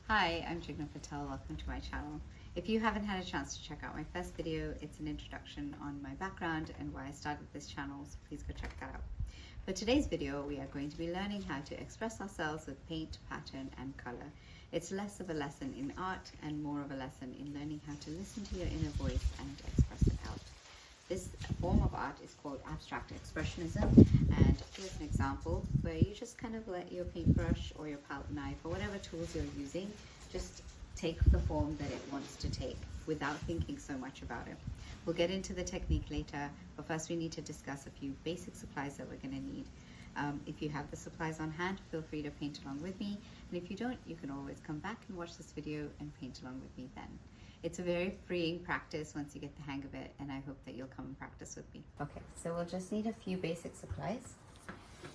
Hi, I'm Jigna Patel. Welcome to my channel. If you haven't had a chance to check out my first video, it's an introduction on my background and why I started this channel, so please go check that out. For today's video, we are going to be learning how to express ourselves with paint, pattern, and color. It's less of a lesson in art and more of a lesson in learning how to listen to your inner voice and express it out. This form of art is called abstract expressionism, and here's an example where you just kind of let your paintbrush or your palette knife or whatever tools you're using just take the form that it wants to take without thinking so much about it. We'll get into the technique later, but first we need to discuss a few basic supplies that we're going to need. If you have the supplies on hand, feel free to paint along with me, and if you don't, you can always come back and watch this video and paint along with me then. It's a very freeing practice once you get the hang of it, and I hope that you'll come and practice with me. Okay, so we'll just need a few basic supplies.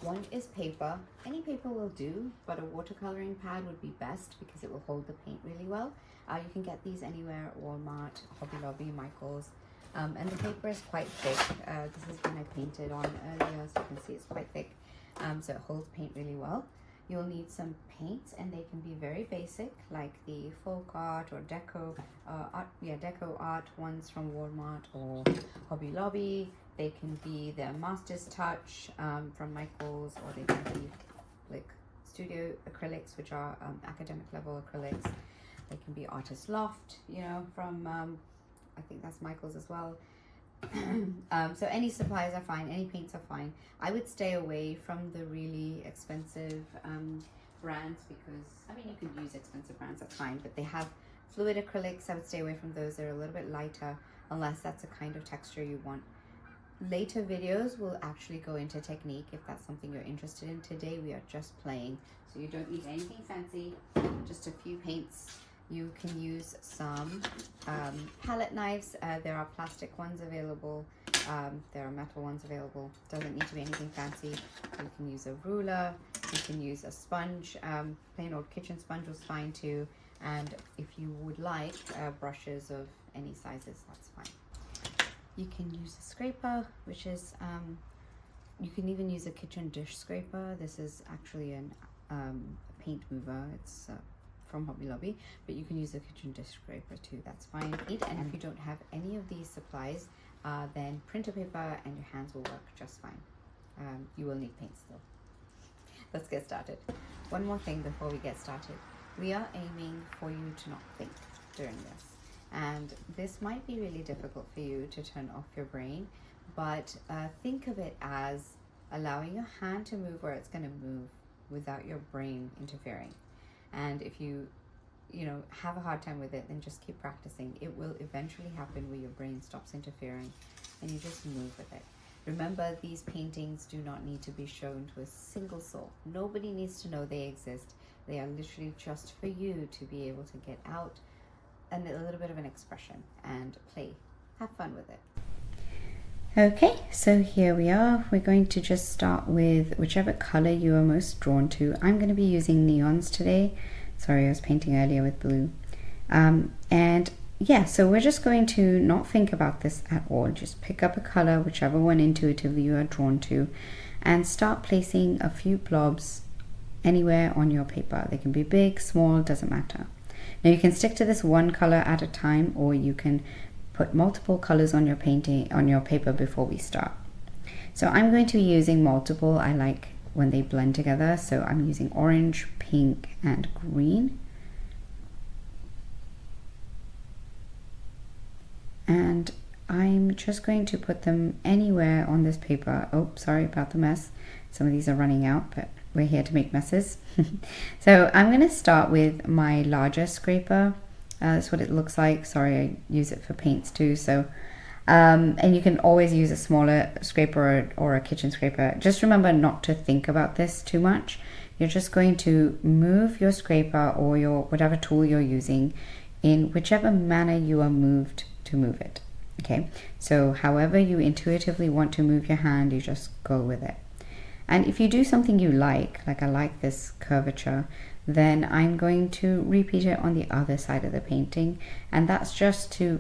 One is paper. Any paper will do, but a watercoloring pad would be best because it will hold the paint really well. You can get these anywhere, Walmart, Hobby Lobby, Michaels. And the paper is quite thick. This is one I painted on earlier, so you can see it's quite thick. So it holds paint really well. You'll need some paints, and they can be very basic, like the folk art or deco art ones from Walmart or Hobby Lobby. They can be the Master's Touch from Michaels, or they can be like studio acrylics, which are academic level acrylics. They can be Artist Loft, from I think that's Michaels as well. So any supplies are fine, any paints are fine. I would stay away from the really expensive brands because, you can use expensive brands, that's fine, but they have fluid acrylics. I would stay away from those. They're a little bit lighter unless that's a kind of texture you want. Later videos will actually go into technique if that's something you're interested in. Today we are just playing, so you don't need anything fancy, just a few paints. You can use some palette knives. There are plastic ones available. There are metal ones available. Doesn't need to be anything fancy. You can use a ruler. You can use a sponge. Plain old kitchen sponge was fine too. And if you would like brushes of any sizes, that's fine. You can use a scraper, which is, you can even use a kitchen dish scraper. This is actually a paint mover. It's from Hobby Lobby, but you can use a kitchen dish scraper too, that's fine. And if you don't have any of these supplies, then printer paper and your hands will work just fine. You will need paint still. Let's get started. One more thing before we get started. We are aiming for you to not think during this. And this might be really difficult for you to turn off your brain, but think of it as allowing your hand to move where it's going to move without your brain interfering. And if you have a hard time with it, then just keep practicing. It will eventually happen where your brain stops interfering and you just move with it. Remember, these paintings do not need to be shown to a single soul. Nobody needs to know they exist. They are literally just for you to be able to get out and a little bit of an expression and play. Have fun with it. Okay, so here we are. We're going to just start with whichever color you are most drawn to. I'm going to be using neons today. Sorry, I was painting earlier with blue. And yeah, so we're just going to not think about this at all. Just pick up a color, whichever one intuitively you are drawn to, and start placing a few blobs anywhere on your paper. They can be big, small, doesn't matter. Now you can stick to this one color at a time, or you can put multiple colors on your paper before we start. So I'm going to be using multiple. I like when they blend together, so I'm using orange, pink, and green. And I'm just going to put them anywhere on this paper. Oh, sorry about the mess. Some of these are running out, but we're here to make messes. So I'm going to start with my larger scraper. That's what it looks like. Sorry, I use it for paints too. So, and you can always use a smaller scraper or a kitchen scraper. Just remember not to think about this too much. You're just going to move your scraper or your whatever tool you're using in whichever manner you are moved to move it. Okay, so however you intuitively want to move your hand, you just go with it. And if you do something you like I like this curvature, then I'm going to repeat it on the other side of the painting, and that's just to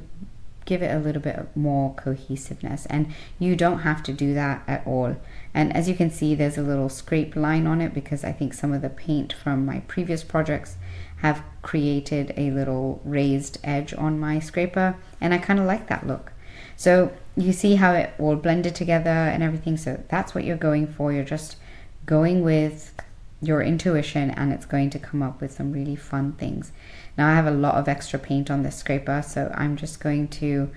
give it a little bit more cohesiveness, and you don't have to do that at all. And as you can see, there's a little scrape line on it because I think some of the paint from my previous projects have created a little raised edge on my scraper, and I kind of like that look. So you see how it all blended together and everything. So that's what you're going for. You're just going with your intuition, and it's going to come up with some really fun things. Now I have a lot of extra paint on this scraper, so I'm just going to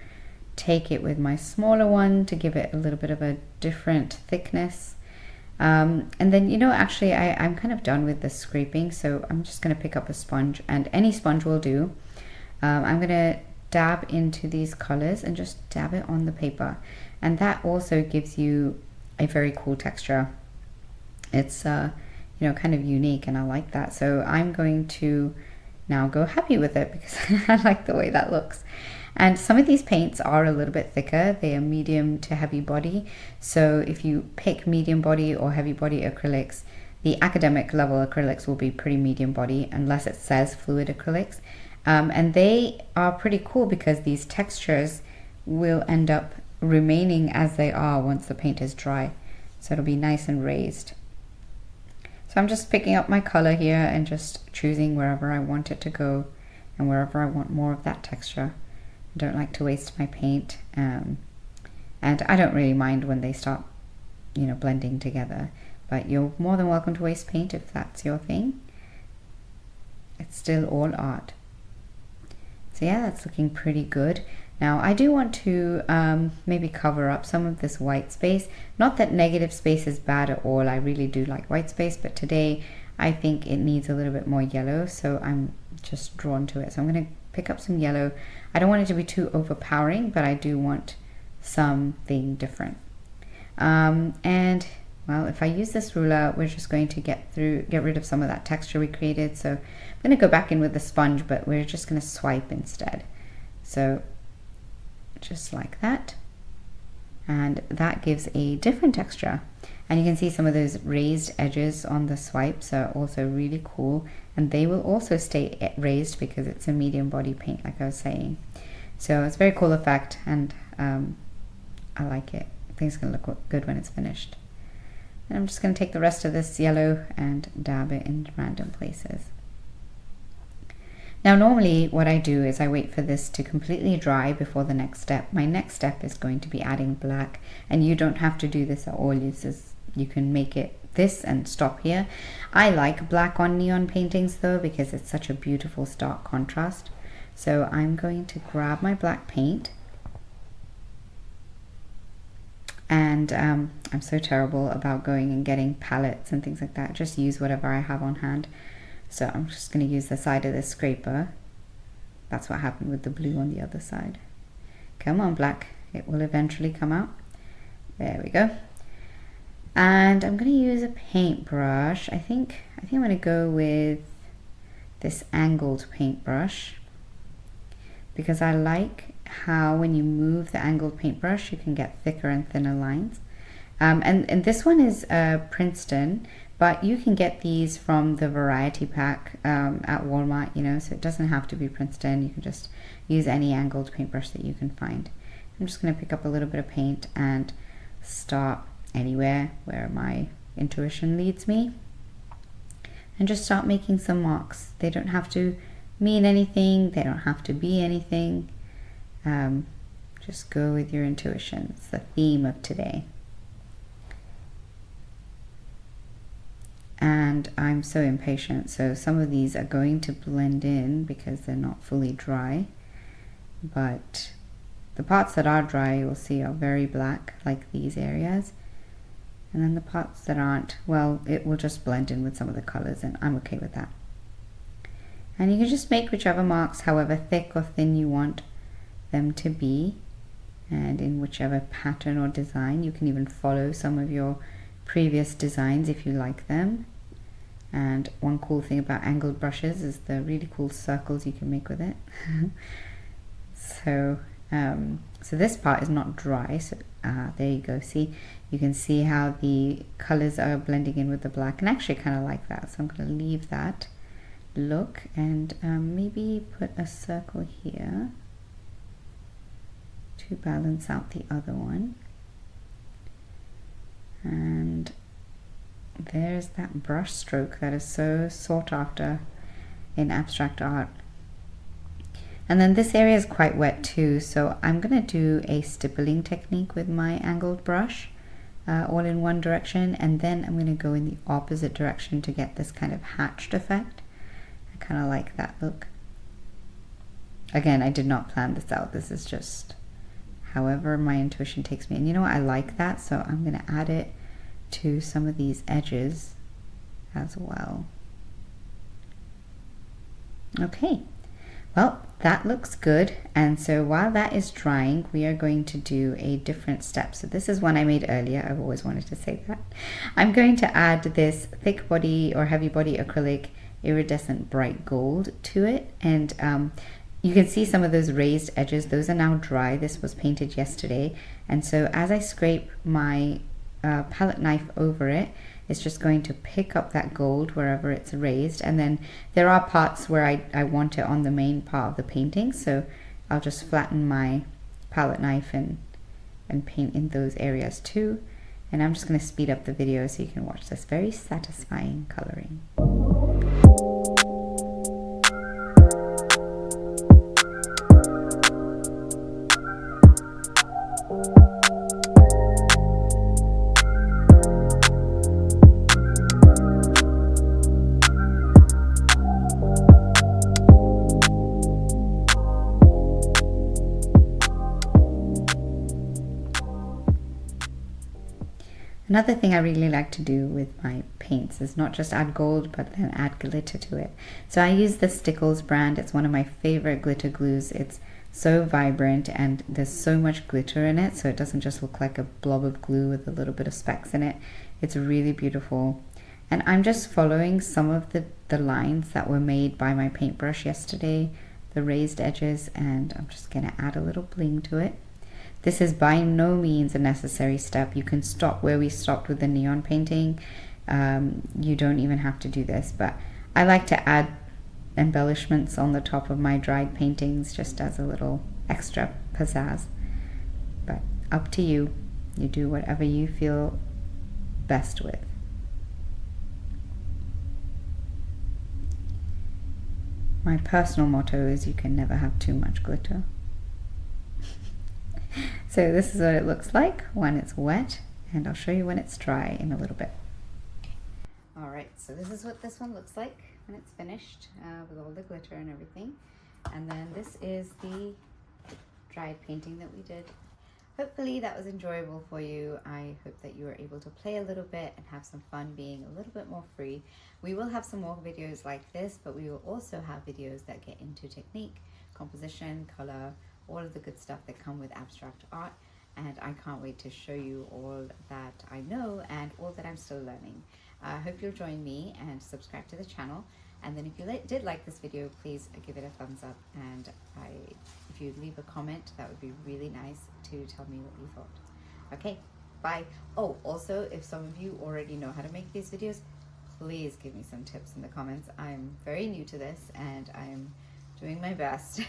take it with my smaller one to give it a little bit of a different thickness. And then, you know, actually I'm kind of done with the scraping, so I'm just going to pick up a sponge, and any sponge will do. I'm going to dab into these colors and just dab it on the paper, and that also gives you a very cool texture. It's you know, kind of unique, and I like that. So I'm going to now go happy with it because I like the way that looks. And some of these paints are a little bit thicker. They are medium to heavy body. So if you pick medium body or heavy body acrylics, the academic level acrylics will be pretty medium body unless it says fluid acrylics. And they are pretty cool because these textures will end up remaining as they are once the paint is dry. So it'll be nice and raised. So I'm just picking up my color here and just choosing wherever I want it to go and wherever I want more of that texture. I don't like to waste my paint, and I don't really mind when they start, you know, blending together, but you're more than welcome to waste paint if that's your thing. It's still all art. So yeah, that's looking pretty good. Now I do want to maybe cover up some of this white space. Not that negative space is bad at all. I really do like white space, but today I think it needs a little bit more yellow, so I'm just drawn to it. So I'm going to pick up some yellow. I don't want it to be too overpowering, but I do want something different. And well, if I use this ruler, we're just going to get rid of some of that texture we created. So I'm going to go back in with the sponge, but we're just going to swipe instead. So just like that, and that gives a different texture, and you can see some of those raised edges on the swipes are also really cool, and they will also stay raised because it's a medium body paint, like I was saying. So it's a very cool effect, and I like it. I think it's going to look good when it's finished. And I'm just going to take the rest of this yellow and dab it in random places. Now normally what I do is I wait for this to completely dry before the next step. My next step is going to be adding black, and you don't have to do this at all. You can make it this and stop here. I like black on neon paintings though because it's such a beautiful stark contrast. So I'm going to grab my black paint, and I'm so terrible about going and getting palettes and things like that. Just use whatever I have on hand. So I'm just going to use the side of this scraper. That's what happened with the blue on the other side. Come on, black. It will eventually come out. There we go. And I'm going to use a paintbrush. I think I'm going to go with this angled paintbrush because I like how when you move the angled paintbrush you can get thicker and thinner lines. And this one is Princeton, but you can get these from the variety pack at Walmart, you know, so it doesn't have to be Princeton. You can just use any angled paintbrush that you can find. I'm just going to pick up a little bit of paint and start anywhere where my intuition leads me and just start making some marks. They don't have to mean anything. They don't have to be anything. Just go with your intuition. It's the theme of today. And I'm so impatient, so some of these are going to blend in because they're not fully dry, but the parts that are dry you'll see are very black, like these areas, and then the parts that aren't, well, it will just blend in with some of the colors, and I'm okay with that. And you can just make whichever marks however thick or thin you want them to be, and in whichever pattern or design. You can even follow some of your previous designs if you like them. And one cool thing about angled brushes is the really cool circles you can make with it. So this part is not dry, so there you go. See, you can see how the colors are blending in with the black, and actually kind of like that. So I'm going to leave that look and maybe put a circle here to balance out the other one. And there's that brush stroke that is so sought after in abstract art. And then this area is quite wet too, so I'm going to do a stippling technique with my angled brush, all in one direction, and then I'm going to go in the opposite direction to get this kind of hatched effect. I kind of like that look. Again, I did not plan this out. This is just however my intuition takes me. And you know what? I like that, so I'm going to add it to some of these edges as well. Okay, well, that looks good. And so while that is drying, we are going to do a different step. So this is one I made earlier. I've always wanted to say that. I'm going to add this thick body or heavy body acrylic iridescent bright gold to it. And you can see some of those raised edges. Those are now dry. This was painted yesterday. And so as I scrape my palette knife over it, it's just going to pick up that gold wherever it's raised. And then there are parts where I want it on the main part of the painting, so I'll just flatten my palette knife and paint in those areas too. And I'm just going to speed up the video so you can watch this very satisfying coloring. Another thing I really like to do with my paints is not just add gold, but then add glitter to it. So I use the Stickles brand. It's one of my favorite glitter glues. It's so vibrant and there's so much glitter in it, so it doesn't just look like a blob of glue with a little bit of specks in it. It's really beautiful. And I'm just following some of the lines that were made by my paintbrush yesterday, the raised edges, and I'm just gonna add a little bling to it. This is by no means a necessary step. You can stop where we stopped with the neon painting. You don't even have to do this, but I like to add embellishments on the top of my dried paintings just as a little extra pizzazz. But up to you. You do whatever you feel best with. My personal motto is you can never have too much glitter. So this is what it looks like when it's wet, and I'll show you when it's dry in a little bit. All right, so this is what this one looks like when it's finished with all the glitter and everything. And then this is the dried painting that we did. Hopefully that was enjoyable for you. I hope that you were able to play a little bit and have some fun being a little bit more free. We will have some more videos like this, but we will also have videos that get into technique, composition, color, all of the good stuff that come with abstract art. And I can't wait to show you all that I know and all that I'm still learning. I hope you'll join me and subscribe to the channel. And then if you did like this video, please give it a thumbs up. And if you leave a comment, that would be really nice to tell me what you thought. Okay, bye. Oh, also, if some of you already know how to make these videos, please give me some tips in the comments. I'm very new to this and I'm doing my best.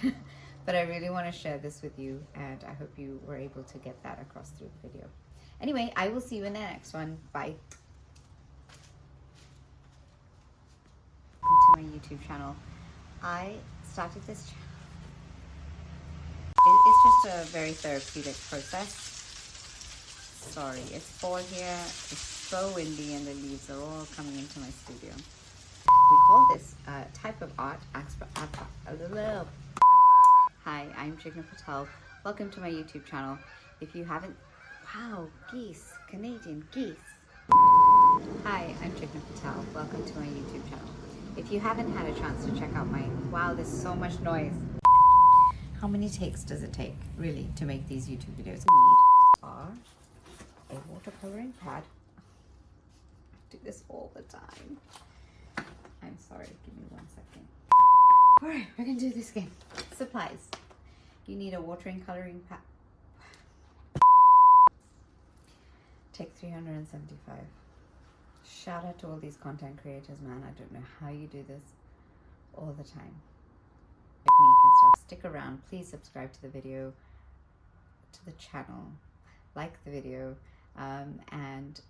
But I really want to share this with you, and I hope you were able to get that across through the video. Anyway, I will see you in the next one. Bye. Welcome to my YouTube channel. I started this channel. It's just a very therapeutic process. Sorry, it's fall here. It's so windy and the leaves are all coming into my studio. We call this type of art Hi, I'm Jigna Patel. Welcome to my YouTube channel. If you haven't, wow, geese, Canadian geese. Hi, I'm Jigna Patel. Welcome to my YouTube channel. If you haven't had a chance to check out my, wow, there's so much noise. How many takes does it take, really, to make these YouTube videos? We need are a watercoloring pad. I do this all the time. I'm sorry, give me 1 second. All right, we're gonna do this again. Supplies. You need a watering coloring pad. Take 375. Shout out to all these content creators, man. I don't know how you do this all the time. Technique and stuff. Stick around. Please subscribe to the video, to the channel. Like the video. And